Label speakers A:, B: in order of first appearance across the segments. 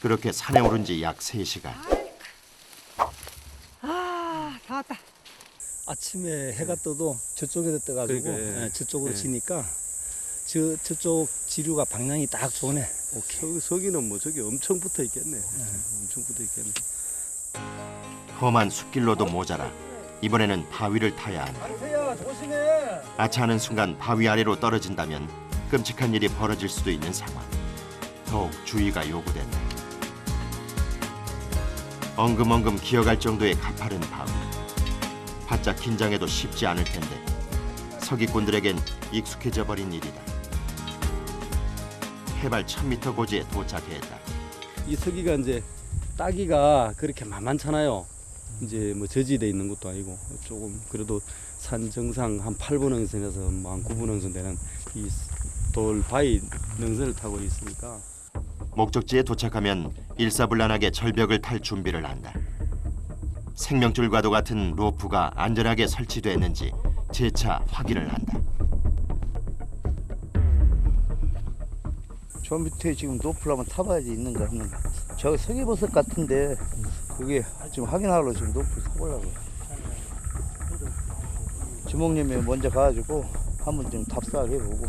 A: 그렇게 산에 오른 지 약 3시간.
B: 아, 다 왔다. 아침에 해가 떠도 저쪽에서 떠가지고
C: 그러니까, 예.
B: 저쪽으로
C: 예.
B: 지니까 저쪽 지류가 방향이 딱 좋네.
C: 서기는 뭐 저기 엄청 붙어 있겠네. 엄청 붙어 있겠네.
A: 험한 숲길로도 모자라 이번에는 바위를 타야 한다.
B: 강세야, 조심해.
A: 아차하는 순간 바위 아래로 떨어진다면 끔찍한 일이 벌어질 수도 있는 상황. 더욱 주의가 요구된다. 엉금엉금 기어갈 정도의 가파른 바위. 바짝 긴장해도 쉽지 않을 텐데 서기꾼들에겐 익숙해져 버린 일이다. 해발 1000m 고지에 도착했다.
B: 이 서기가 이제 따기가 그렇게 만만찮아요. 이제 뭐 저지돼 있는 것도 아니고 조금 그래도 산 정상 한 8분 능선에서 뭐 한 9분 능선 되는 이 돌 바위 능선을 타고 있으니까
A: 목적지에 도착하면 일사불란하게 절벽을 탈 준비를 한다. 생명줄과도 같은 로프가 안전하게 설치됐는지 재차 확인을 한다.
D: 저 밑에 지금 노플 한번 타봐야지 있는가 없는가. 저 서기버섯 같은데 그게 지금 확인하러 지금 노플 타보려고. 주목님이 먼저 가가지고 한번 좀 답사를 해보고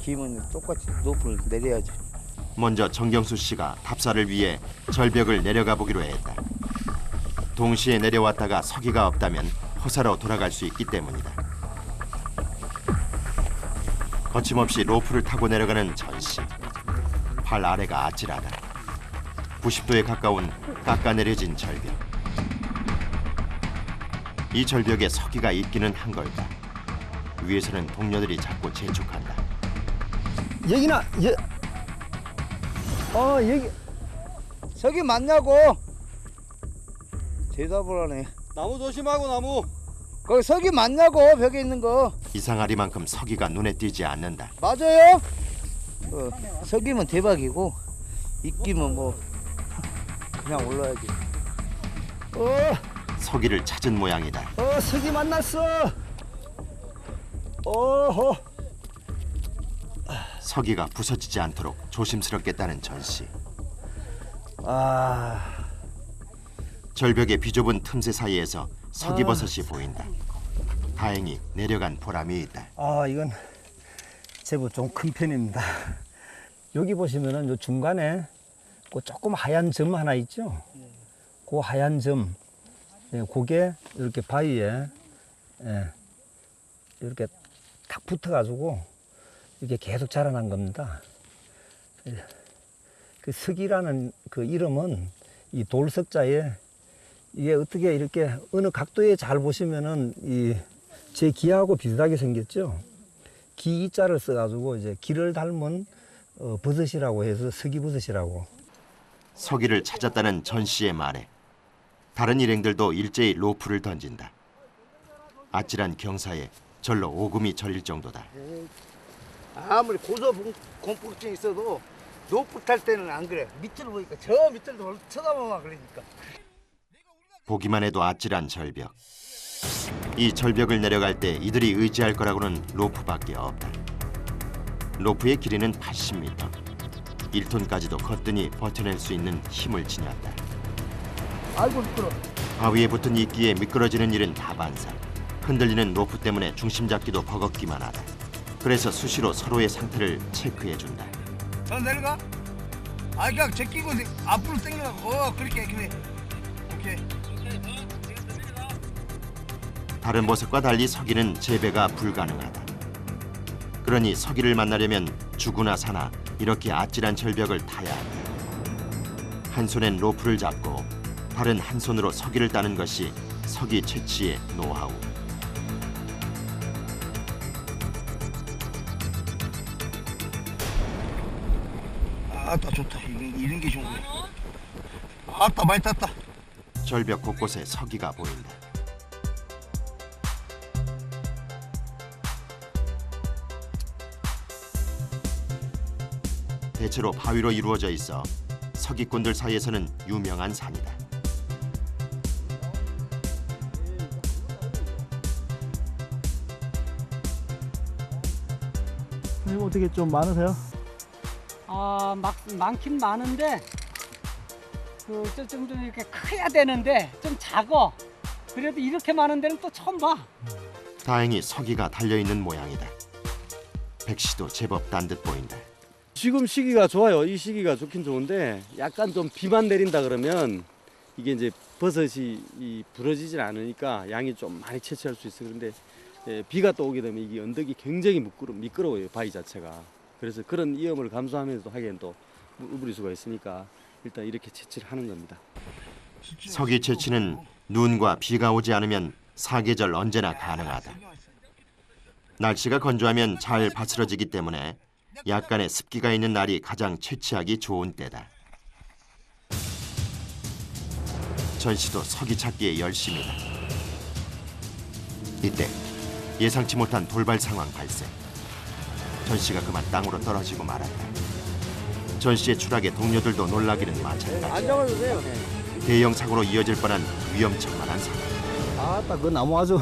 D: 기면 똑같이 노플 내려야지.
A: 먼저 정경수 씨가 답사를 위해 절벽을 내려가 보기로 했다. 동시에 내려왔다가 서기가 없다면 호사로 돌아갈 수 있기 때문이다. 거침없이 로프를 타고 내려가는 전 씨. 발 아래가 아찔하다. 90도에 가까운 깎아내려진 절벽. 이 절벽에 서기가 있기는 한 걸까. 위에서는 동료들이 자꾸 재촉한다.
B: 여기나 여기
D: 서기 맞냐고? 대답을 하네.
B: 나무 조심하고 나무.
D: 거기 서기 맞냐고 벽에 있는 거.
A: 이상하리만큼 서기가 눈에 띄지 않는다.
D: 맞아요? 서기면 대박이고 이끼면 뭐 그냥 올라야지.
A: 서기를 찾은 모양이다.
B: 서기 만났어. 어허.
A: 서기가 부서지지 않도록 조심스럽게 따는 전 씨.
B: 아,
A: 절벽의 비좁은 틈새 사이에서 서기버섯이 보인다. 다행히 내려간 보람이 있다.
B: 이건 제법 좀 큰 편입니다. 여기 보시면은 요 중간에 그 조금 하얀 점 하나 있죠? 그 하얀 점, 그게 이렇게 바위에 이렇게 탁 붙어가지고 이게 계속 자라난 겁니다. 그 석이라는 그 이름은 이 돌석자에 이게 어떻게 이렇게 어느 각도에 잘 보시면은 이 제 기하고 비슷하게 생겼죠. 기 이자를 써가지고 이제 기를 닮은 버섯이라고 해서 석이버섯이라고.
A: 서기를 찾았다는 전 씨의 말에 다른 일행들도 일제히 로프를 던진다. 아찔한 경사에 절로 오금이 저릴 정도다.
D: 아무리 고소공포증 있어도 노플 탈 때는 안 그래. 밑으로 보니까 저 밑으로 쳐다보면 그러니까.
A: 보기만 해도 아찔한 절벽. 이 절벽을 내려갈 때 이들이 의지할 거라고는 로프밖에 없다. 로프의 길이는 80m. 1톤까지도 거뜬히 버텨낼 수 있는 힘을 지녔다.
D: 아이고 미끄러.
A: 바위에 붙은 이끼에 미끄러지는 일은 다반사. 흔들리는 로프 때문에 중심 잡기도 버겁기만 하다. 그래서 수시로 서로의 상태를 체크해준다.
D: 저 내려가. 그냥 제끼고 앞으로 당겨가고. 그렇게 그래. 오케이.
A: 다른 버섯과 달리 서기는 재배가 불가능하다. 그러니 서기를 만나려면 죽으나 사나 이렇게 아찔한 절벽을 타야 한다. 한 손엔 로프를 잡고 다른 한 손으로 서기를 따는 것이 서기 채취의 노하우.
D: 아따 좋다. 이런 게 좋은 거야. 아따 많이 땄다.
A: 절벽 곳곳에 서기가 보인다. 대체로 바위로 이루어져 있어 서기꾼들 사이에서는 유명한 산이다.
E: 선생님 어떻게 좀 많으세요?
F: 많긴 많은데
E: 좀 이렇게 커야 되는데 좀 작어. 그래도 이렇게 많은 데는 또 처음 봐.
A: 다행히 서기가 달려있는 모양이다. 백씨도 제법 딴 듯 보인다.
C: 지금 시기가 좋아요. 이 시기가 좋긴 좋은데 약간 좀 비만 내린다 그러면 이게 이제 버섯이 부러지질 않으니까 양이 좀 많이 채취할 수 있어요. 그런데 비가 또 오게 되면 이게 언덕이 굉장히 미끄러워요. 바위 자체가. 그래서 그런 위험을 감수하면서도 하기엔 또 우브리수가 있으니까 일단 이렇게 채취를 하는 겁니다.
A: 서기 채취는 눈과 비가 오지 않으면 사계절 언제나 가능하다. 날씨가 건조하면 잘 바스러지기 때문에 약간의 습기가 있는 날이 가장 채취하기 좋은 때다. 전 씨도 서기 찾기에 열심이다. 이때 예상치 못한 돌발 상황 발생. 전 씨가 그만 땅으로 떨어지고 말았다. 전 씨의 추락에 동료들도 놀라기는 마찬가지.
C: 안 잡아주세요.
A: 대형 사고로 이어질 뻔한 위험천만한 상황.
B: 아따 그 나무 아주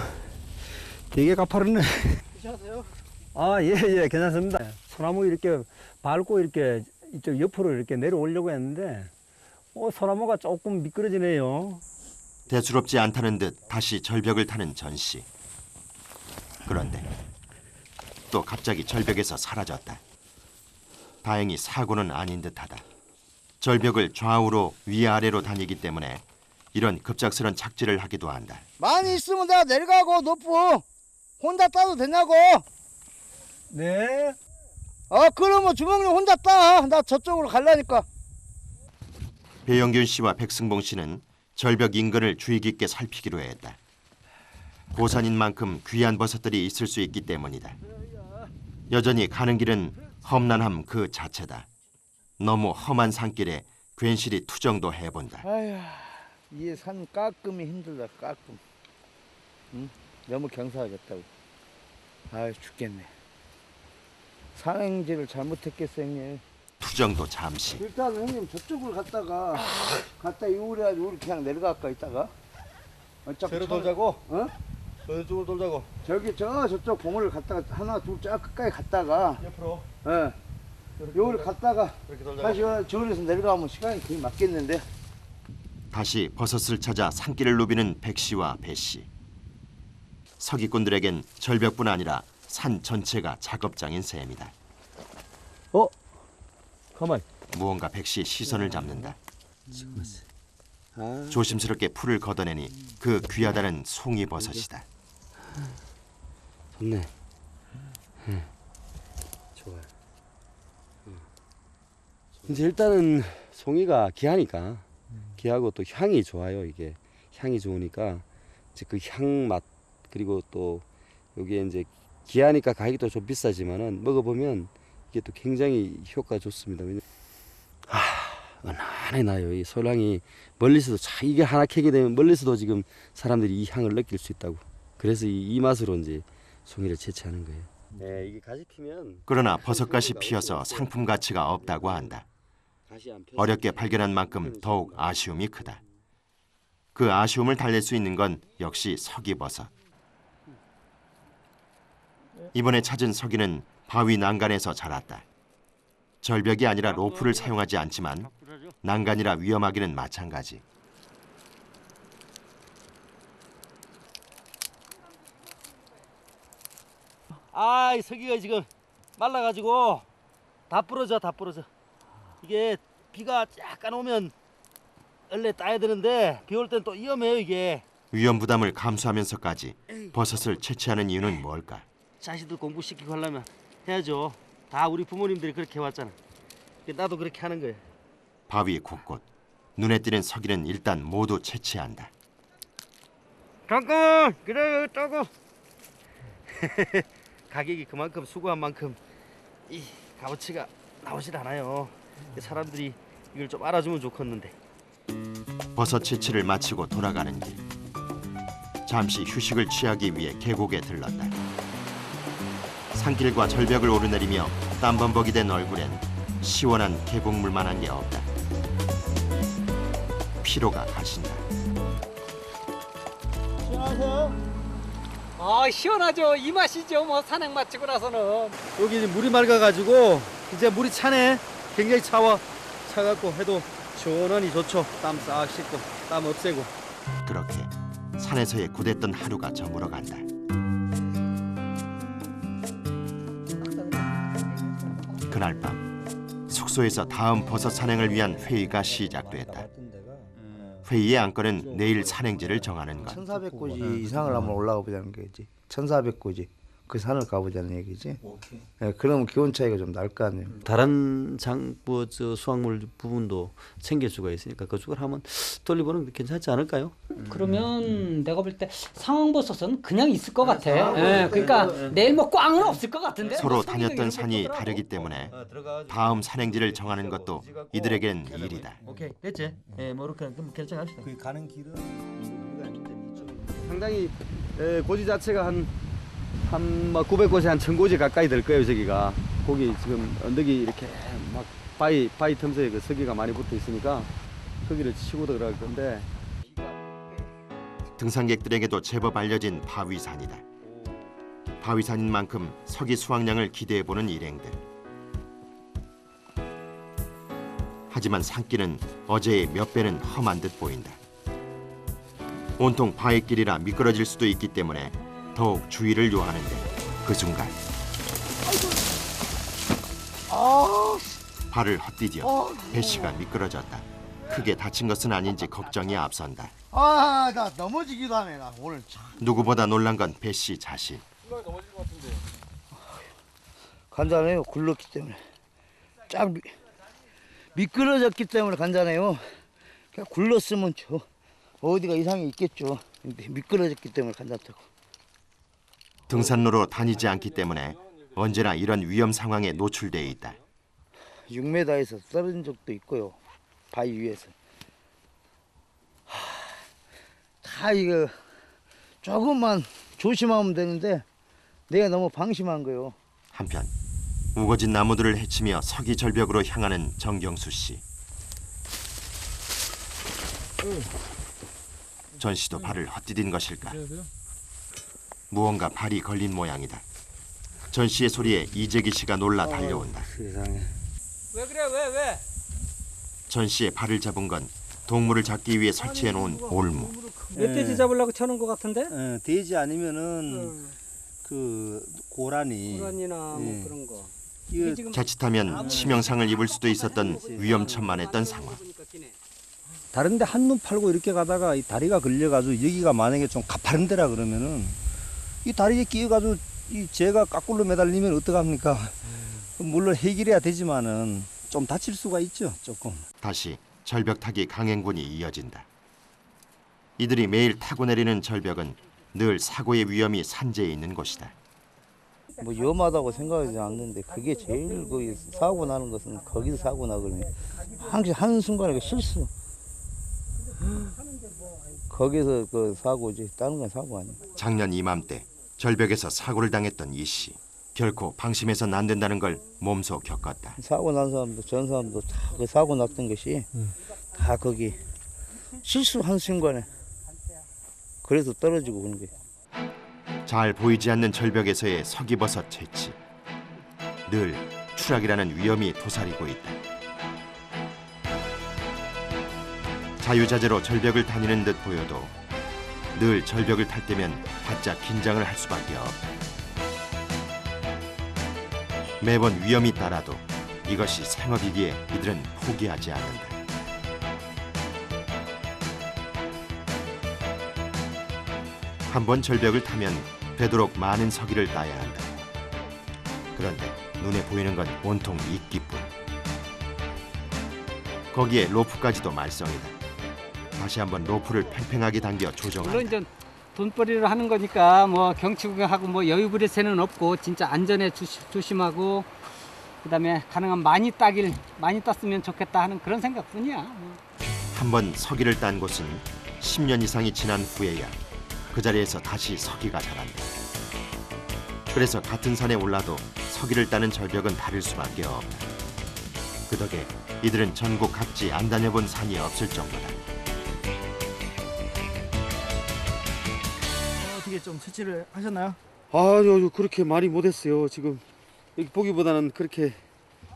B: 되게 가파르네.
C: 괜찮으세요?
B: 아, 예, 괜찮습니다. 소나무 이렇게 밟고 이렇게 이쪽 옆으로 이렇게 내려오려고 했는데, 소나무가 조금 미끄러지네요.
A: 대수롭지 않다는 듯 다시 절벽을 타는 전 씨. 그런데 또 갑자기 절벽에서 사라졌다. 다행히 사고는 아닌 듯하다. 절벽을 좌우로 위아래로 다니기 때문에 이런 급작스런 착지를 하기도 한다.
D: 많이 있으면 나 내려가고 높고 혼자 따도 되냐고.
B: 네.
D: 그러면 주먹님 혼자 따. 나 저쪽으로 가려니까.
A: 배영균 씨와 백승봉 씨는 절벽 인근을 주의 깊게 살피기로 했다. 고산인 만큼 귀한 버섯들이 있을 수 있기 때문이다. 여전히 가는 길은 험난함 그 자체다. 너무 험한 산길에 괜시리 투정도 해본다.
D: 아휴, 이 산 깎음이 힘들다. 깎음. 응? 너무 경사하겠다고. 아유, 죽겠네. 산행지를 잘못했겠어, 형님.
A: 투정도 잠시.
D: 일단 형님 저쪽을 갔다 이우래가지고 우리 그냥 내려갈까 이따가.
C: 저로 돌자고?
D: 어?
C: 어느 쪽으로 돌자고?
D: 저기 저쪽 봉우리를 갔다가 하나 둘 쫙 끝까지 갔다가
C: 옆으로.
D: 예. 요를 갔다가
C: 이렇게 돌자고?
D: 다시 저기서 내려가면 시간이 거의 맞겠는데.
A: 다시 버섯을 찾아 산길을 누비는 백 씨와 배 씨. 서기꾼들에겐 절벽뿐 아니라 산 전체가 작업장인 셈이다.
C: 가만히.
A: 무언가 백 씨의 시선을 잡는다.
C: 아,
A: 조심스럽게 풀을 걷어내니 그 귀하다는 송이 버섯이다.
C: 좋네. 좋아요. 이제 일단은 송이가 귀하니까 귀하고 또 향이 좋아요. 이게 향이 좋으니까 이제 그 향 맛 그리고 또 여기에 이제 귀하니까 가격도 좀 비싸지만은 먹어보면 이게 또 굉장히 효과가 좋습니다. 은은해 나요. 이 솔향이 멀리서도 이게 하나 캐게 되면 멀리서도 지금 사람들이 이 향을 느낄 수 있다고. 그래서 이 맛으로 이제 송이를 채취하는 거예요. 네, 이게 가지 피면
A: 그러나 버섯갓이 피어서 상품 가치가 없다고 한다. 어렵게 발견한 만큼 더욱 아쉬움이 크다. 그 아쉬움을 달랠 수 있는 건 역시 서기버섯. 이번에 찾은 서기는 바위 난간에서 자랐다. 절벽이 아니라 로프를 사용하지 않지만 난간이라 위험하기는 마찬가지.
F: 이 서기가 지금 말라가지고 다 부러져. 이게 비가 약간 오면 원래 따야 되는데 비 올 땐 또 위험해요 이게.
A: 위험 부담을 감수하면서까지 버섯을 채취하는 이유는 뭘까?
F: 자식들 공부시키고 하려면 해야죠. 다 우리 부모님들이 그렇게 해왔잖아. 나도 그렇게 하는 거예요.
A: 바위 곳곳 눈에 띄는 서기는 일단 모두 채취한다.
F: 잠깐만 기다려 따고. 가격이 그만큼 수고한 만큼 이 값어치가 나오질 않아요. 사람들이 이걸 좀 알아주면 좋겠는데.
A: 버섯 채취를 마치고 돌아가는 길. 잠시 휴식을 취하기 위해 계곡에 들렀다. 산길과 절벽을 오르내리며 땀범벅이 된 얼굴엔 시원한 계곡물만 한 게 없다. 피로가 가신다.
D: 안녕하세요.
E: 시원하죠. 이 맛이죠. 뭐 산행 마치고 나서는.
C: 여기 이제 물이 맑아가지고 이제 물이 차네. 굉장히 차와. 차갖고 해도 시원하니 좋죠. 땀 싹 씻고 땀 없애고.
A: 그렇게 산에서의 굳었던 하루가 저물어 간다. 그날 밤 숙소에서 다음 버섯 산행을 위한 회의가 시작됐다. 회의의 안건은 내일 산행지를 정하는 것.
D: 1400고지 이상을 한번 올라가 보자는 거지. 1400고지 그 산을 가보자는 얘기지. 예, 그러면 기온 차이가 좀 날 거 아니에요.
C: 다른 저 수확물 부분도 챙길 수가 있으니까 그쪽을 한번 돌려보는 게 괜찮지 않을까요?
E: 그러면 내가 볼 때 상황버섯은 그냥 있을 것 같아. 예, 그러니까 내일 뭐 꽝은 없을 것 같은데.
A: 서로
E: 뭐
A: 다녔던
E: 이런
A: 산이
E: 것보다도.
A: 다르기 때문에 다음 산행지를 정하는 것도 이들에겐 일이다.
F: 오케이 됐지? 예, 뭐 이렇게 결정합시다.
B: 그 가는 길은 우리가 이쪽
C: 상당히 고지 자체가 한 900고지 한 1000고지 가까이 될 거예요. 저기가 거기 지금 언덕이 이렇게 막 바위 틈새에 그 서기가 많이 붙어 있으니까 거기를 치고 들어갈 건데
A: 등산객들에게도 제법 알려진 바위산이다. 바위산인 만큼 서기 수확량을 기대해보는 일행들. 하지만 산길은 어제의 몇 배는 험한 듯 보인다. 온통 바위길이라 미끄러질 수도 있기 때문에 더욱 주의를 요하는데 그 순간 발을 헛디뎌 배씨가 미끄러졌다. 크게 다친 것은 아닌지 걱정이 앞선다.
D: 아, 나 넘어지기도 하네. 나 오늘 참.
A: 누구보다 놀란 건 배씨 자신.
D: 간단해요. 굴렀기 때문에. 쫙 미끄러졌기 때문에 간단해요. 그냥 굴렀으면 저 어디가 이상이 있겠죠. 근데 미끄러졌기 때문에 간단하고.
A: 등산로로 다니지 않기 때문에 언제나 이런 위험 상황에 노출돼 있다.
D: 6m에서 떨어진 적도 있고요. 바위 위에서. 다 이거 조금만 조심하면 되는데 내가 너무 방심한 거예요.
A: 한편 우거진 나무들을 헤치며 서기 절벽으로 향하는 정경수 씨. 전 씨도 발을 헛디딘 것일까? 무언가 발이 걸린 모양이다. 전 씨의 소리에 이재기 씨가 놀라 달려온다.
C: 세상에.
E: 왜 그래? 왜?
A: 전 씨의 발을 잡은 건 동물을 잡기 위해 설치해 놓은 올무.
E: 멧돼지 잡으려고 쳐놓은 것 같은데?
B: 돼지 아니면은 그 고라니.
E: 고라니나 뭐
B: 예.
E: 그런 거.
B: 이거
E: 지금
A: 자칫하면 치명상을 입을 수도 있었던 위험천만했던 상황.
B: 다른데 한눈 팔고 이렇게 가다가 이 다리가 걸려가지고 여기가 만약에 좀 가파른 데라 그러면은 이 다리에 끼어가지고 이 제가 까꿀로 매달리면 어떡합니까? 물론 해결해야 되지만은 좀 다칠 수가 있죠, 조금.
A: 다시 절벽 타기 강행군이 이어진다. 이들이 매일 타고 내리는 절벽은 늘 사고의 위험이 산재해 있는 곳이다.
D: 뭐 위험하다고 생각하지 않는데 그게 제일 거기 사고 나는 것은 거기서 사고 나거든요. 항상 한순간에 그 실수. 거기서 그 사고지 다른 건 사고 아니야.
A: 작년 이맘때 절벽에서 사고를 당했던 이 씨. 결코 방심해서는 안 된다는 걸 몸소 겪었다.
D: 사고 난 사람도 전 사람도 다 그 사고 났던 것이 다 거기 실수 한순간에 그래서 떨어지고 그런 거예요.
A: 잘 보이지 않는 절벽에서의 서기버섯 채취. 늘 추락이라는 위험이 도사리고 있다. 자유자재로 절벽을 다니는 듯 보여도 늘 절벽을 탈 때면 바짝 긴장을 할 수밖에 없다. 매번 위험이 따라도 이것이 생업이기에 이들은 포기하지 않는다. 한번 절벽을 타면 되도록 많은 서기를 따야 한다. 그런데 눈에 보이는 건 온통 이끼뿐. 거기에 로프까지도 말썽이다. 다시 한번 로프를 팽팽하게 당겨
E: 물론
A: 조정한다.
E: 이제 돈벌이를 하는 거니까 뭐 경치 구경하고 뭐 여유 부릴 새는 없고 진짜 안전에 조심하고 그다음에 가능한 많이 땄으면 좋겠다 하는 그런 생각뿐이야.
A: 한번 서기를 딴 곳은 10년 이상이 지난 후에야 그 자리에서 다시 서기가 자란다. 그래서 같은 산에 올라도 서기를 따는 절벽은 다를 수밖에 없다. 그 덕에 이들은 전국 각지 안 다녀본 산이 없을 정도다.
F: 어떻게 좀 채취를 하셨나요?
C: 아유 그렇게 많이 못했어요. 지금 여기 보기보다는 그렇게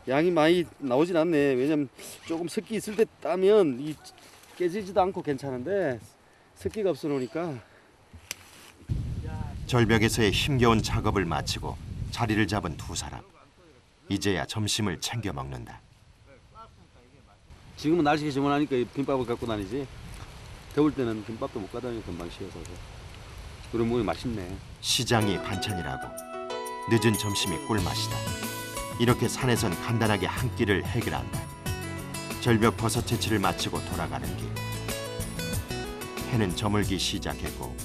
C: 양이 많이 나오진 않네. 왜냐면 조금 습기 있을 때 따면 이 깨지지도 않고 괜찮은데 습기가 없어 놓으니까.
A: 절벽에서의 힘겨운 작업을 마치고 자리를 잡은 두 사람. 이제야 점심을 챙겨 먹는다.
C: 지금은 날씨가 시원하니까 김밥을 갖고 다니지. 더울 때는 김밥도 못 가다니 금방 식어서. 그런 몸이 맛있네.
A: 시장이 반찬이라고. 늦은 점심이 꿀맛이다. 이렇게 산에선 간단하게 한 끼를 해결한다. 절벽 버섯 채취를 마치고 돌아가는 길. 해는 저물기 시작했고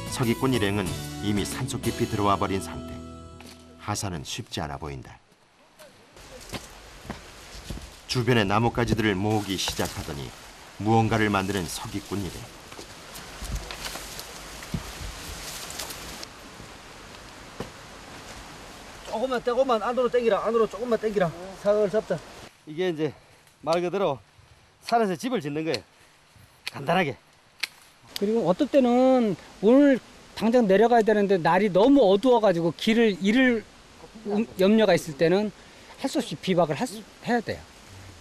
A: 서기꾼 일행은 이미 산속 깊이 들어와 버린 상태. 하산은 쉽지 않아 보인다. 주변의 나뭇가지들을 모으기 시작하더니 무언가를 만드는 서기꾼 일행.
F: 조금만 안으로 당기라. 안으로 조금만 당기라. 사을 잡자.
C: 이게 이제 말 그대로 산에서 집을 짓는 거예요. 간단하게.
E: 그리고 어떨 때는 오늘 당장 내려가야 되는데 날이 너무 어두워가지고 길을 잃을 염려가 있을 때는 할 수 없이 비박을 해야 돼요.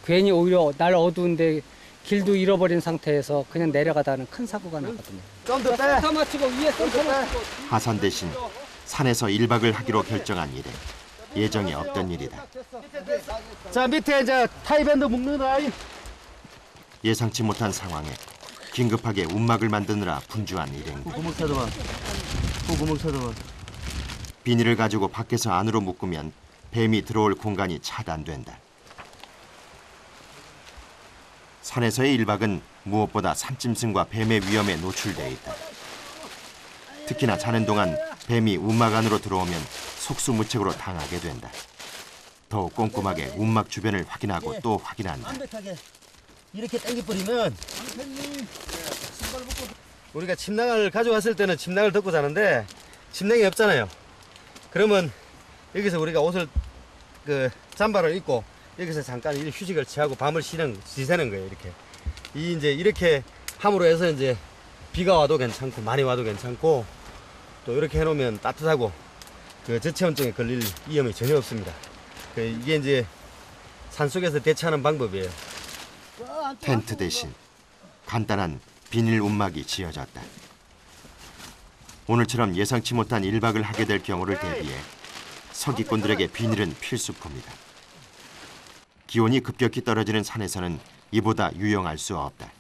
E: 괜히 오히려 날 어두운데 길도 잃어버린 상태에서 그냥 내려가다는 큰 사고가 나거든요.
F: 좀 더 빼.
E: 센터 맞추고 위에 센터 맞추고.
A: 하산 대신 산에서 1박을 하기로 결정한 일행. 예정에 없던 일이다.
F: 자, 밑에 이제 타이밴드 묶는 아이.
A: 예상치 못한 상황에 긴급하게 움막을 만드느라 분주한 일행.
F: 구멍 찾아봐. 구멍 찾아봐.
A: 비닐을 가지고 밖에서 안으로 묶으면 뱀이 들어올 공간이 차단된다. 산에서의 1박은 무엇보다 산짐승과 뱀의 위험에 노출돼 있다. 특히나 자는 동안 뱀이 움막 안으로 들어오면 속수무책으로 당하게 된다. 더욱 꼼꼼하게 움막 주변을 확인하고 또 확인한다.
F: 완벽하게 이렇게 당겨버리면
C: 우리가 침낭을 가져왔을 때는 침낭을 덮고 자는데 침낭이 없잖아요. 그러면 여기서 우리가 옷을 잠바를 입고 여기서 잠깐 휴식을 취하고 밤을 지새는 거예요. 이렇게 함으로 해서 이제 비가 와도 괜찮고 많이 와도 괜찮고 또 이렇게 해놓으면 따뜻하고 저체온증에 걸릴 위험이 전혀 없습니다. 이게 이제 산속에서 대처하는 방법이에요.
A: 텐트 대신 간단한 비닐 움막이 지어졌다. 오늘처럼 예상치 못한 1박을 하게 될 경우를 대비해 서기꾼들에게 비닐은 필수품이다. 기온이 급격히 떨어지는 산에서는 이보다 유용할 수 없다.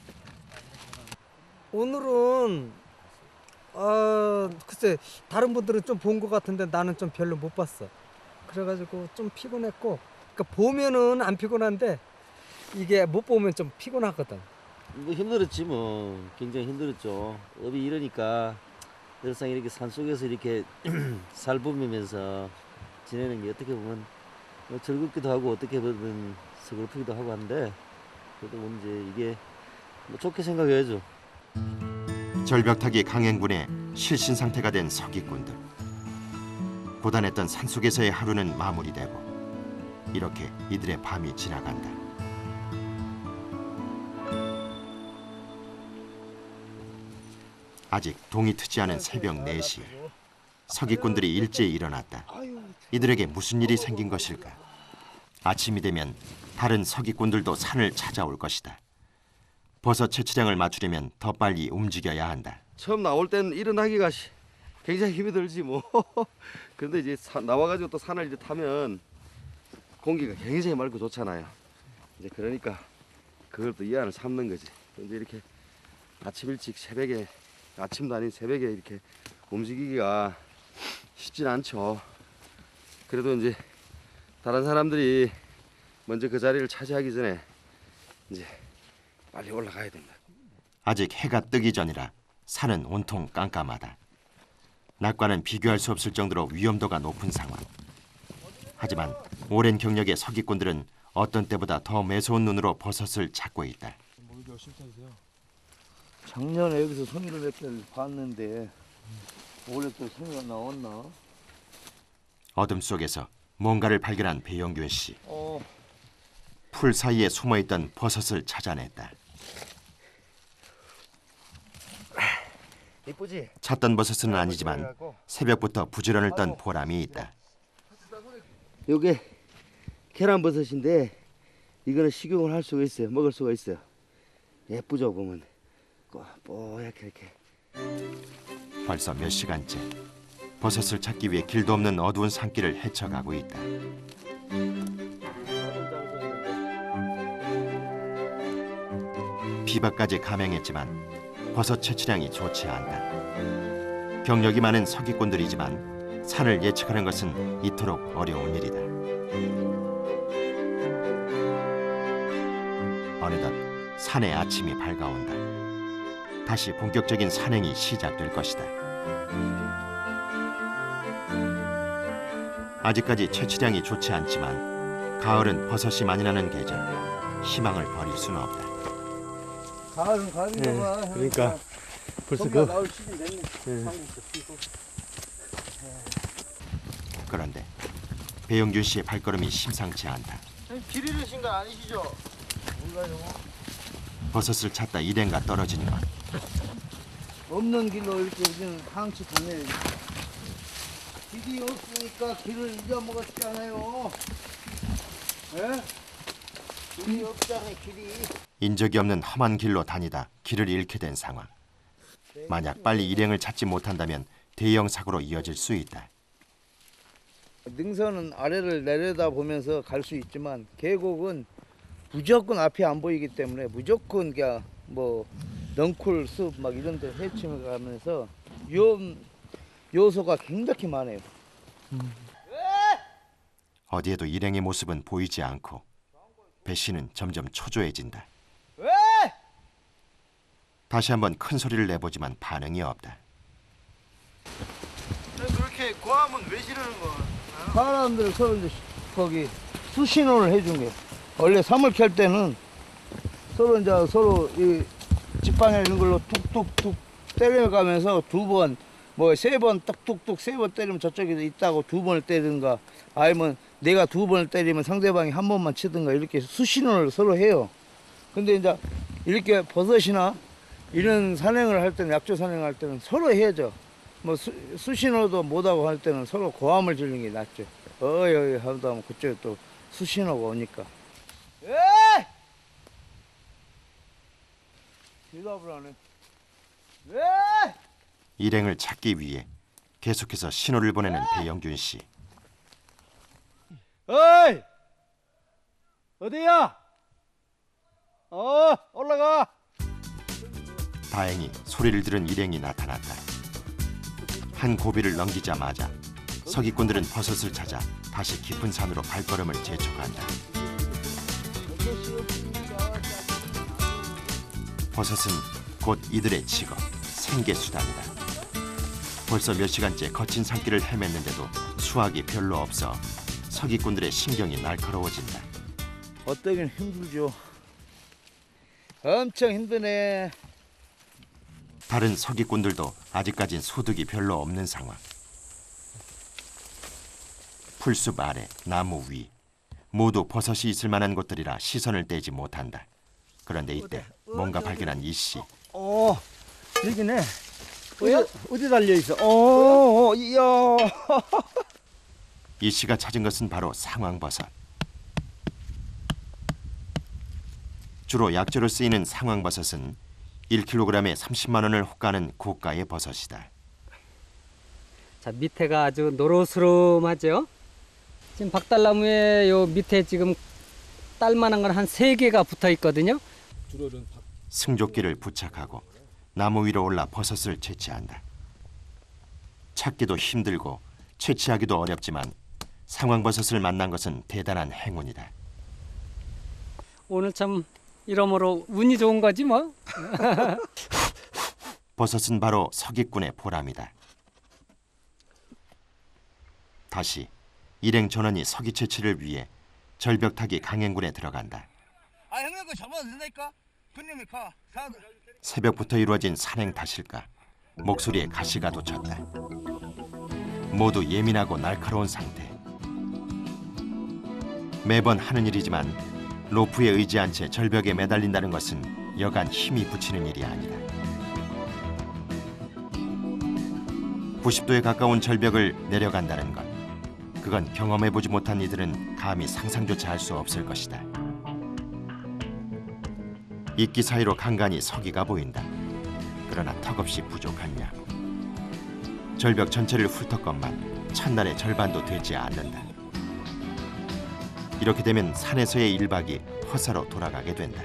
G: 오늘은 글쎄 다른 분들은 좀 본 것 같은데 나는 좀 별로 못 봤어. 그래가지고 좀 피곤했고, 그러니까 보면은 안 피곤한데 이게 못 보면 좀 피곤하거든.
F: 뭐 힘들었지 뭐. 굉장히 힘들었죠. 업이 이러니까 늘상 이렇게 산속에서 이렇게 살보면서 지내는 게 어떻게 보면 뭐 즐겁기도 하고 어떻게 보면 서글프기도 하고 한데 그래도 뭐 이제 이게 뭐 좋게 생각해야죠.
A: 절벽타기 강행군의 실신 상태가 된 서기꾼들. 고단했던 산속에서의 하루는 마무리되고 이렇게 이들의 밤이 지나간다. 아직 동이 트지 않은 새벽 4시. 서기꾼들이 일제히 일어났다. 이들에게 무슨 일이 생긴 것일까? 아침이 되면 다른 서기꾼들도 산을 찾아올 것이다. 버섯 채취량을 맞추려면 더 빨리 움직여야 한다.
C: 처음 나올 때는 일어나기가 굉장히 힘이 들지 뭐. 그런데 이제 나와가지고 또 산을 이제 타면 공기가 굉장히 맑고 좋잖아요. 이제 그러니까 그걸 또 이 안을 삼는 거지. 이제 이렇게 아침 일찍 새벽에, 아침도 아닌 새벽에 이렇게 움직이기가 쉽진 않죠. 그래도 이제 다른 사람들이 먼저 그 자리를 차지하기 전에 이제 빨리 올라가야 됩니다.
A: 아직 해가 뜨기 전이라 산은 온통 깜깜하다. 낮과는 비교할 수 없을 정도로 위험도가 높은 상황. 하지만 오랜 경력의 서기꾼들은 어떤 때보다 더 매서운 눈으로 버섯을 찾고 있다.
D: 작년에 여기서 송이를 몇 개를 봤는데 올해 또 송이가 나왔나?
A: 어둠 속에서 뭔가를 발견한 배영균 씨. 풀 사이에 숨어있던 버섯을 찾아냈다.
F: 이쁘지?
A: 찾던 버섯은 아니지만 새벽부터 부지런을 떤 보람이 있다.
F: 요게 계란버섯인데 이거는 식용을 할 수가 있어요. 먹을 수가 있어요. 예쁘죠 보면. 뽀얗게 이렇게.
A: 벌써 몇 시간째 버섯을 찾기 위해 길도 없는 어두운 산길을 헤쳐가고 있다. 비바까지 감행했지만 버섯 채취량이 좋지 않다. 경력이 많은 서기꾼들이지만 산을 예측하는 것은 이토록 어려운 일이다. 어느덧 산의 아침이 밝아온다. 다시 본격적인 산행이 시작될 것이다. 아직까지 채취량이 좋지 않지만 가을은 버섯이 많이 나는 계절. 희망을 버릴 수는 없다.
D: 가을은 가을인가 봐.
C: 그러니까 벌써
D: 거기가 나올 시즌 됐네.
A: 그런데 배영준 씨의 발걸음이 심상치 않다.
D: 길 잃으신 건 아니시죠?
A: 버섯을 찾다 일행과 떨어지는 것.
D: 없는 길로 이렇게 우리는 항치 다녀요. 길이 없으니까 길을 잊어먹었잖아요. 예? 길이 없잖아요, 길이.
A: 인적이 없는 험한 길로 다니다 길을 잃게 된 상황. 만약 빨리 일행을 찾지 못한다면 대형 사고로 이어질 수 있다.
D: 능선은 아래를 내려다 보면서 갈 수 있지만 계곡은 무조건 앞이 안 보이기 때문에 무조건 그냥 뭐 넝쿨, 숲 막 이런 데 헤치며 가면서 위험 요소가 굉장히 많아요.
A: 어디에도 일행의 모습은 보이지 않고 배씨는 점점 초조해진다. 다시 한번 큰 소리를 내보지만 반응이 없다.
D: 그렇게 고함은 왜 지르는 거야? 사람들 서로 이제 거기 수신호를 해준 게 원래 섬을 켤 때는 서로 이제 서로 이 지팡이 이런 걸로 툭툭툭 때려가면서 두 번 뭐 세 번 뚝뚝뚝 세 번 때리면 저쪽에도 있다고 두 번을 때리든가 아니면 내가 두 번을 때리면 상대방이 한 번만 치든가 이렇게 수신호를 서로 해요. 근데 이제 이렇게 버섯이나 이런 산행을 할 때는 약초 산행을 할 때는 서로 해야죠. 뭐 수신호도 못하고 할 때는 서로 고함을 지르는 게 낫죠. 어이 하다 하면 그쪽에 또 수신호가 오니까. 에이! 대답을 안 해. 에이!
A: 일행을 찾기 위해 계속해서 신호를 보내는 배영균 씨.
F: 어이! 어디야? 올라가!
A: 다행히 소리를 들은 일행이 나타났다. 한 고비를 넘기자마자 서기꾼들은 버섯을 찾아 다시 깊은 산으로 발걸음을 재촉한다. 버섯은 곧 이들의 직업, 생계수단이다. 벌써 몇 시간째 거친 산길을 헤맸는데도 수확이 별로 없어 서기꾼들의 신경이 날카로워진다.
D: 어떠긴 힘들죠. 엄청 힘드네.
A: 다른 서기꾼들도 아직까진 소득이 별로 없는 상황. 풀숲 아래, 나무 위 모두 버섯이 있을 만한 곳들이라 시선을 떼지 못한다. 그런데 이때 뭔가 발견한 이 씨.
B: 여기네.
F: 어디 달려 있어? 이야.
A: 이 씨가 찾은 것은 바로 상황버섯. 주로 약재로 쓰이는 상황버섯은 1kg에 30만 원을 호가하는 고가의 버섯이다.
E: 자, 밑에가 아주 노릇스름하죠. 지금 박달나무에 요 밑에 지금 딸만한 건 한 3개가 붙어 있거든요.
A: 승조끼를 부착하고 나무 위로 올라 버섯을 채취한다. 찾기도 힘들고 채취하기도 어렵지만 상황버섯을 만난 것은 대단한 행운이다.
E: 오늘 참 이러므로 운이 좋은 거지 뭐.
A: 버섯은 바로 서기꾼의 보람이다. 다시 일행 전원이 서기 채취를 위해 절벽 타기 강행군에 들어간다.
D: 아 형님 그 잡아도 된다니까. 형님이 가.
A: 새벽부터 이루어진 산행 탓일까 목소리에 가시가 돋쳤다. 모두 예민하고 날카로운 상태. 매번 하는 일이지만 로프에 의지한 채 절벽에 매달린다는 것은 여간 힘이 붙이는 일이 아니다. 90도에 가까운 절벽을 내려간다는 것. 그건 경험해보지 못한 이들은 감히 상상조차 할 수 없을 것이다. 이끼 사이로 간간히 서기가 보인다. 그러나 턱없이 부족한 양. 절벽 전체를 훑었건만 첫날의 절반도 되지 않는다. 이렇게 되면 산에서의 1박이 허사로 돌아가게 된다.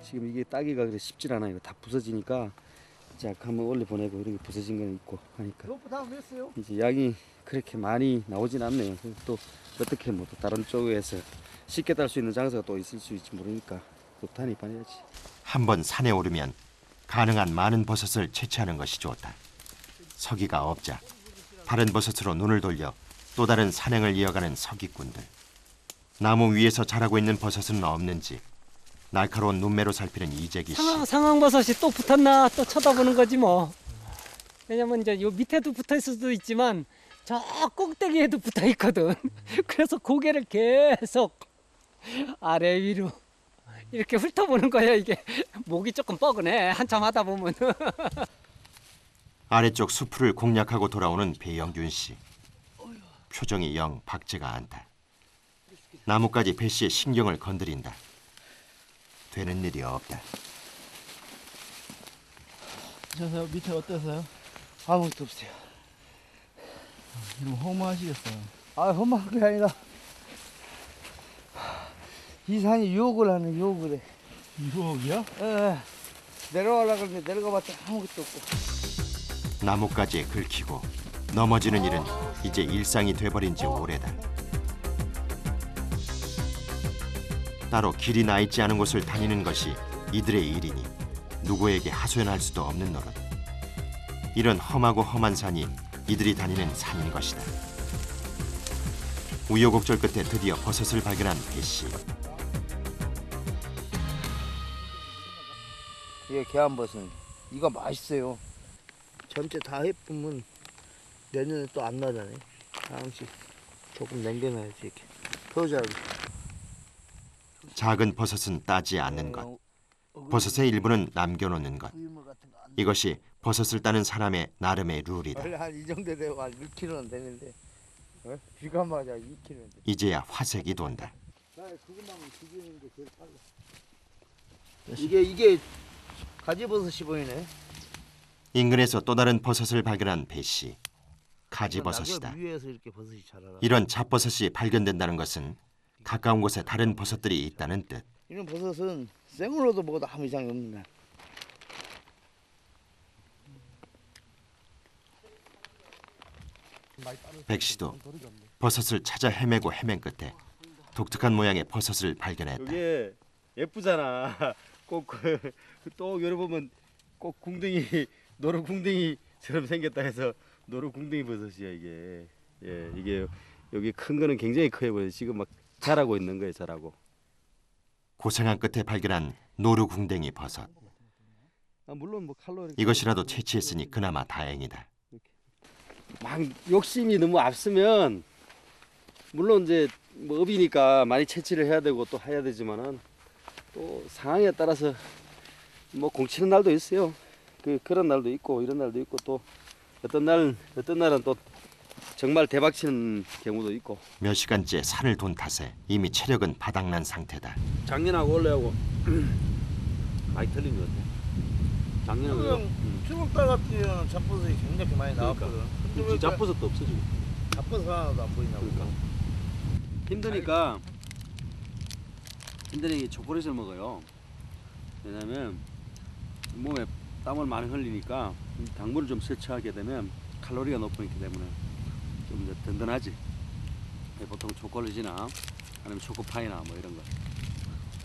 C: 지금 이게 따기가 그래 쉽질 않아요. 다 부서지니까 자 한번 올려 보내고 이렇게 부서진 건 있고 하니까
D: 로프 다 맸어요.
C: 이제 양이 그렇게 많이 나오진 않네요. 그래서 또 어떻게 뭐 또 다른 쪽에서 쉽게 딸 수 있는 장소가 또 있을 수 있지 모르니까 또 단입해야지.
A: 한번 산에 오르면 가능한 많은 버섯을 채취하는 것이 좋다. 서기가 없자 다른 버섯으로 눈을 돌려 또 다른 산행을 이어가는 서기꾼들. 나무 위에서 자라고 있는 버섯은 없는지 날카로운 눈매로 살피는 이재기 씨.
E: 상황버섯이 또 붙었나 또 쳐다보는 거지 뭐. 왜냐면 이제 요 밑에도 붙어 있을 수도 있지만 저 꼭대기에도 붙어 있거든. 그래서 고개를 계속 아래 위로 이렇게 훑어보는 거야. 이게 목이 조금 뻐근해. 한참 하다 보면.
A: 아래쪽 수풀을 공략하고 돌아오는 배영균 씨. 표정이 영 밝지가 않다. 나뭇가지 배 씨의 신경을 건드린다. 되는 일이 없다.
D: 괜찮아요? 밑에 어떠세요? 아무것도 없어요.
H: 너무 허무하시겠어요.
D: 아, 험한 게 아니라 이 산이 유혹을 하네, 유혹을 해.
H: 유혹이요?
D: 내려가려고 했는데 내려가봤자 아무것도 없고.
A: 나뭇가지에 긁히고 넘어지는 일은 이제 일상이 돼버린 지 오래다. 따로 길이 나 있지 않은 곳을 다니는 것이 이들의 일이니 누구에게 하소연할 수도 없는 노릇. 이런 험하고 험한 산이 이들이 다니는 산인 것이다. 우여곡절 끝에 드디어 버섯을 발견한 배 씨.
D: 이게 계안버섯. 이거 맛있어요. 전체 다 해보면 내년에 또 안 나잖아요. 하나씩 조금 남겨놔야지 이렇게. 더 잘.
A: 작은 버섯은 따지 않는 것. 버섯의 일부는 남겨놓는 것. 이것이 버섯을 따는 사람의 나름의 룰이다.
D: 원래 한 이 정도 되고 한 1kg는 되는데 비가 맞아 2kg인데.
A: 이제야 화색이 돈다.
D: 이게 가지버섯이 보이네.
A: 인근에서 또 다른 버섯을 발견한 배 씨. 가지버섯이다.
D: 낙엽 위에서 이렇게 버섯이 자라라.
A: 이런 잡버섯이 발견된다는 것은 가까운 곳에 다른 버섯들이 있다는 뜻.
D: 이런 버섯은 생으로도 먹어도 아무 이상이 없는.
A: 백 씨도 버섯을 찾아 헤매고 헤맨 끝에 독특한 모양의 버섯을 발견했다.
C: 이게 예쁘잖아. 꼭또 열어보면 꼭 궁둥이 노루 궁둥이처럼 생겼다 해서 노루 궁둥이 버섯이야 이게. 예, 이게 여기 큰 거는 굉장히 커요. 보여요. 지금 막 자라고 있는 거예요, 자라고.
A: 고생한 끝에 발견한 노루궁뎅이 버섯.
C: 물론 뭐 칼로
A: 이것이라도 채취했으니 그나마 다행이다.
C: 막 욕심이 너무 앞서면 물론 이제 뭐 업이니까 많이 채취를 해야 되고 또 해야 되지만은 또 상황에 따라서 뭐 공치는 날도 있어요. 그런 날도 있고 이런 날도 있고 또 어떤 날은 또 정말 대박치는 경우도 있고.
A: 몇 시간째 산을 돈 탓에 이미 체력은 바닥난 상태다.
C: 작년하고 올해하고 많이 틀린 것 같아. 작년하고
D: 추석달 같은 경우는 잡버섯이 굉장히 많이 나왔거든. 근데 왜
C: 잡버섯도 없어 지금.
D: 잡버섯 하나도 안 보이나 보니까.
C: 힘드니까 초콜릿을 먹어요. 왜냐면 몸에 땀을 많이 흘리니까 당분을 좀 섭취하게 되면 칼로리가 높기 때문에 좀 이제 든든하지. 보통 초콜릿이나 아니면 초코파이나 뭐 이런 거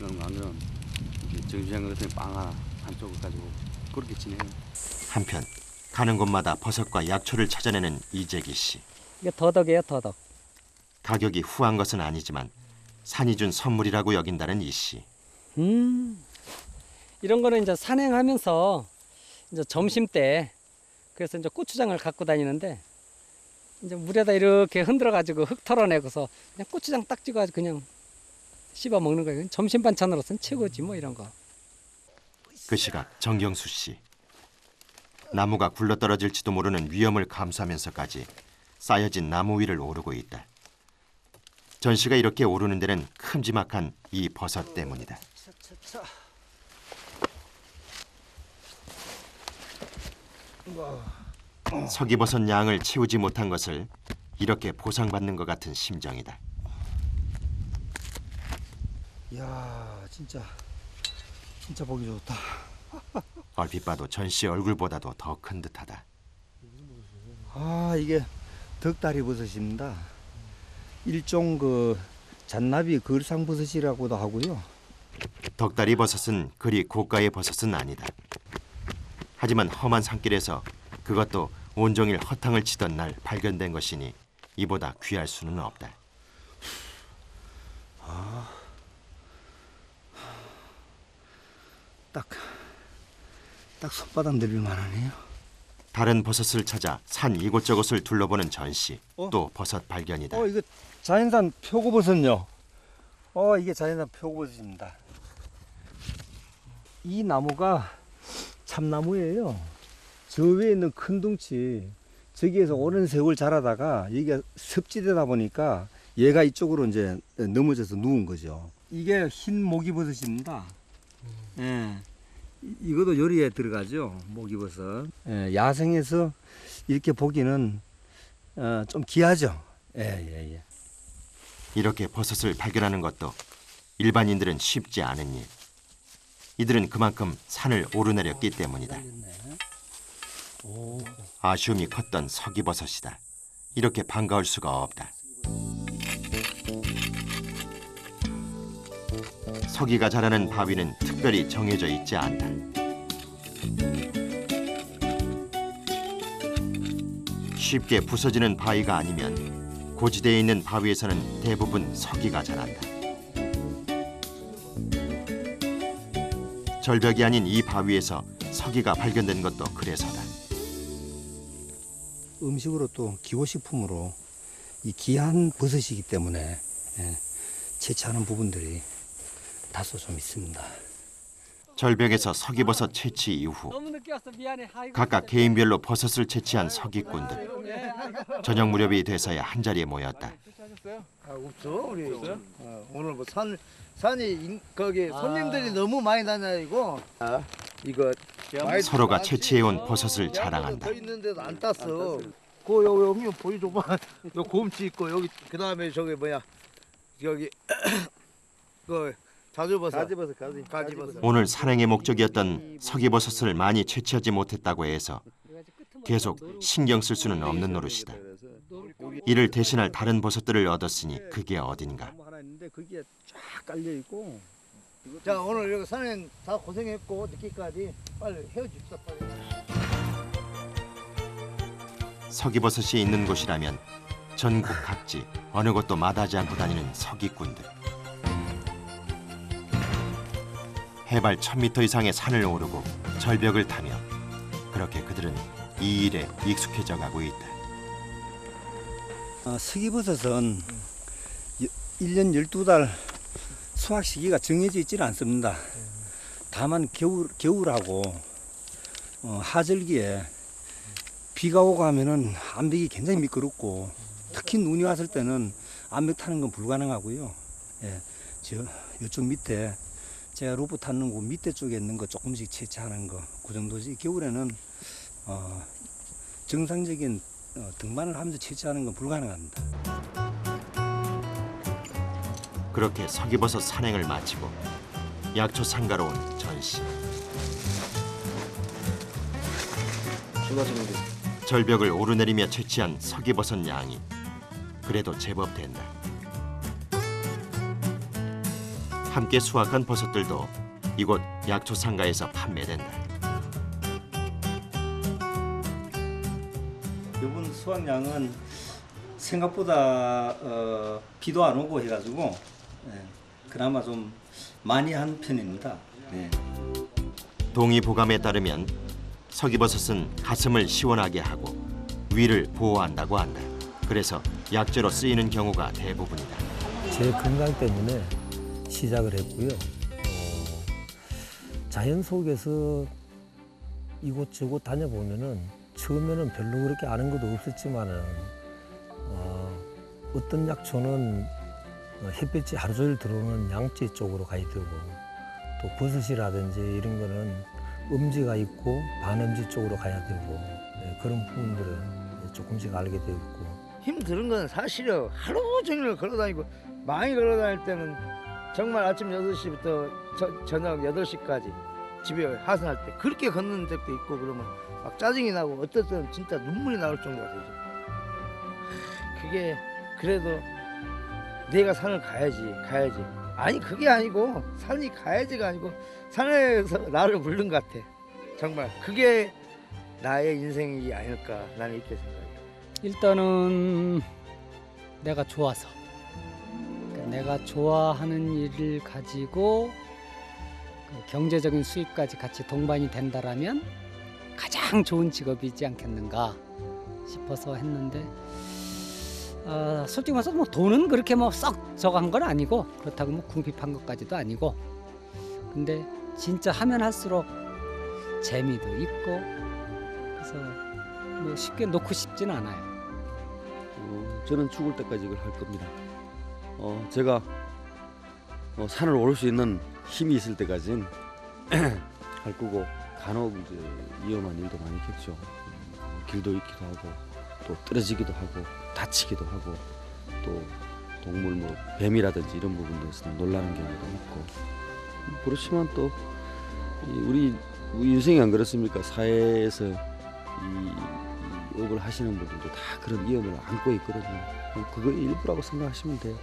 C: 안 그러면 정신장 같은 빵 하나 한쪽을 가지고 그렇게 지내요.
A: 한편 가는 곳마다 버섯과 약초를 찾아내는 이재기 씨.
E: 이게 더덕이에요, 더덕.
A: 가격이 후한 것은 아니지만 산이 준 선물이라고 여긴다는 이 씨.
E: 이런 거는 이제 산행하면서 이제 점심 때 그래서 이제 고추장을 갖고 다니는데 이제 물에다 이렇게 흔들어 가지고 흙 털어내고서 그냥 고추장 딱 찍어가지고 그냥 씹어 먹는 거예요. 점심 반찬으로서는 최고지 뭐 이런 거.
A: 그 시각 정경수 씨. 나무가 굴러떨어질지도 모르는 위험을 감수하면서까지 쌓여진 나무 위를 오르고 있다. 전 씨가 이렇게 오르는 데는 큼지막한 이 버섯 때문이다. 서기버섯 양을 채우지 못한 것을 이렇게 보상받는 것 같은 심정이다.
B: 이야, 진짜 보기 좋다.
A: 얼핏 봐도 전 씨 얼굴보다도 더 큰 듯하다.
B: 아, 이게 덕다리 버섯입니다. 일종 그 잔나비 걸상버섯이라고도 하고요.
A: 덕다리 버섯은 그리 고가의 버섯은 아니다. 하지만 험한 산길에서 그것도 온종일 허탕을 치던 날 발견된 것이니 이보다 귀할 수는 없다.
B: 딱 손바닥 내릴 만하네요.
A: 다른 버섯을 찾아 산 이곳저곳을 둘러보는 전 씨. 또 버섯 발견이다.
B: 이거 자연산 표고버섯요. 이게 자연산 표고버섯입니다. 이 나무가 참나무예요. 저 위에 있는 큰 둥치, 저기에서 오랜 세월 자라다가 여기가 습지되다 보니까 얘가 이쪽으로 이제 넘어져서 누운 거죠. 이게 흰 모기버섯입니다. 예. 이것도 요리에 들어가죠. 모기버섯. 예, 야생에서 이렇게 보기는 좀 귀하죠. 예.
A: 이렇게 버섯을 발견하는 것도 일반인들은 쉽지 않은 일. 이들은 그만큼 산을 오르내렸기 때문이다. 아쉬움이 컸던 서기버섯이다. 이렇게 반가울 수가 없다. 서기가 자라는 바위는 특별히 정해져 있지 않다. 쉽게 부서지는 바위가 아니면 고지대에 있는 바위에서는 대부분 서기가 자란다. 절벽이 아닌 이 바위에서 서기가 발견된 것도 그래서다.
B: 음식으로 또 기호식품으로 이 귀한 버섯이기 때문에 채취하는 부분들이 다소 좀 있습니다.
A: 절벽에서 서기버섯 채취 이후
E: 너무 늦게 왔어. 미안해. 아이고,
A: 각각 개인별로 버섯을 채취한 서기꾼들. 저녁 무렵이 돼서야 한자리에 모였다.
D: 없죠 우리. 오늘 뭐 산이 거기 손님들이 너무 많이 다녀이고. 이거
A: 서로가 채취해온 버섯을 자랑한다.
D: 더 있는데도 안 땄어. 그 여기 보여줘봐. 요 곰치 있고 여기 그 다음에 저기 뭐야 여기 그 자주버섯. 가지버섯.
A: 오늘 산행의 목적이었던 서기버섯을 많이 채취하지 못했다고 해서 계속 신경 쓸 수는 없는 노릇이다. 이를 대신할 다른 버섯들을 얻었으니 그게 어딘가.
B: 나무 하나 있는데 거기에 쫙 깔려 있고.
D: 자 오늘 여기 산행 다 고생했고 늦게까지 빨리 헤어집시다 빨리.
A: 서기버섯이 있는 곳이라면 전국 각지 어느 곳도 마다하지 않고 다니는 서기꾼들. 해발 1000m 이상의 산을 오르고 절벽을 타며 그렇게 그들은 이 일에 익숙해져 가고 있다.
B: 서기버섯은 1년 12달 수확 시기가 정해져 있지는 않습니다. 다만 겨울하고 하절기에 비가 오고 하면은 암벽이 굉장히 미끄럽고 특히 눈이 왔을 때는 암벽 타는 건 불가능하고요. 이쪽 밑에 제가 로프 타는 곳 밑에 쪽에 있는 거 조금씩 채취하는 거 그 정도지. 겨울에는 정상적인 등반을 하면서 채취하는 건 불가능합니다.
A: 그렇게 서기버섯 산행을 마치고 약초 상가로 온 전 씨. 절벽을 오르내리며 채취한 서기버섯 양이 그래도 제법 된다. 함께 수확한 버섯들도 이곳 약초 상가에서 판매된다.
B: 이번 수확량은 생각보다 비도 안 오고 해가지고 그나마 좀 많이 한 편입니다.
A: 동의보감에 따르면 서기버섯은 가슴을 시원하게 하고 위를 보호한다고 한다. 그래서 약재로 쓰이는 경우가 대부분이다.
B: 제 건강 때문에 시작을 했고요. 자연 속에서 이곳저곳 다녀보면은 처음에는 별로 그렇게 아는 것도 없었지만은 어떤 약초는 햇빛이 하루 종일 들어오는 양지 쪽으로 가야 되고 또 버섯이라든지 이런 거는 음지가 있고 반음지 쪽으로 가야 되고 그런 부분들은 조금씩 알게 되어 있고
D: 힘든 건 사실은 하루 종일 걸어다니고 많이 걸어다닐 때는 정말 아침 6시부터 저녁 8시까지 집에 하산할 때 그렇게 걷는 적도 있고 그러면 막 짜증이 나고 어떨 때는 진짜 눈물이 나올 정도가 되죠. 그게 그래도 내가 산을 가야지. 아니 그게 아니고 산이 가야지가 아니고 산에서 나를 부른 것 같아. 정말 그게 나의 인생이 아닐까 나는 이렇게 생각해요.
E: 일단은 내가 좋아서 그러니까 내가 좋아하는 일을 가지고 그 경제적인 수입까지 같이 동반이 된다라면 가장 좋은 직업이지 않겠는가 싶어서 했는데 솔직히 말해서 뭐 돈은 그렇게 뭐 썩 저간 건 아니고 그렇다고 뭐 궁핍한 것까지도 아니고 근데 진짜 하면 할수록 재미도 있고 그래서 뭐 쉽게 놓고 싶진 않아요.
C: 저는 죽을 때까지 이걸 할 겁니다. 제가 산을 오를 수 있는 힘이 있을 때까지는 할 거고 간혹 이제 위험한 일도 많이 있겠죠. 길도 있기도 하고 또 떨어지기도 하고 다치기도 하고 또 동물 뭐 뱀이라든지 이런 부분에서 놀라는 경우도 있고 그렇지만 또 우리 인생이 안 그렇습니까? 사회에서 이 업을 하시는 분들도 다 그런 위험을 안고 있거든요. 그거 일부라고 생각하시면 돼요.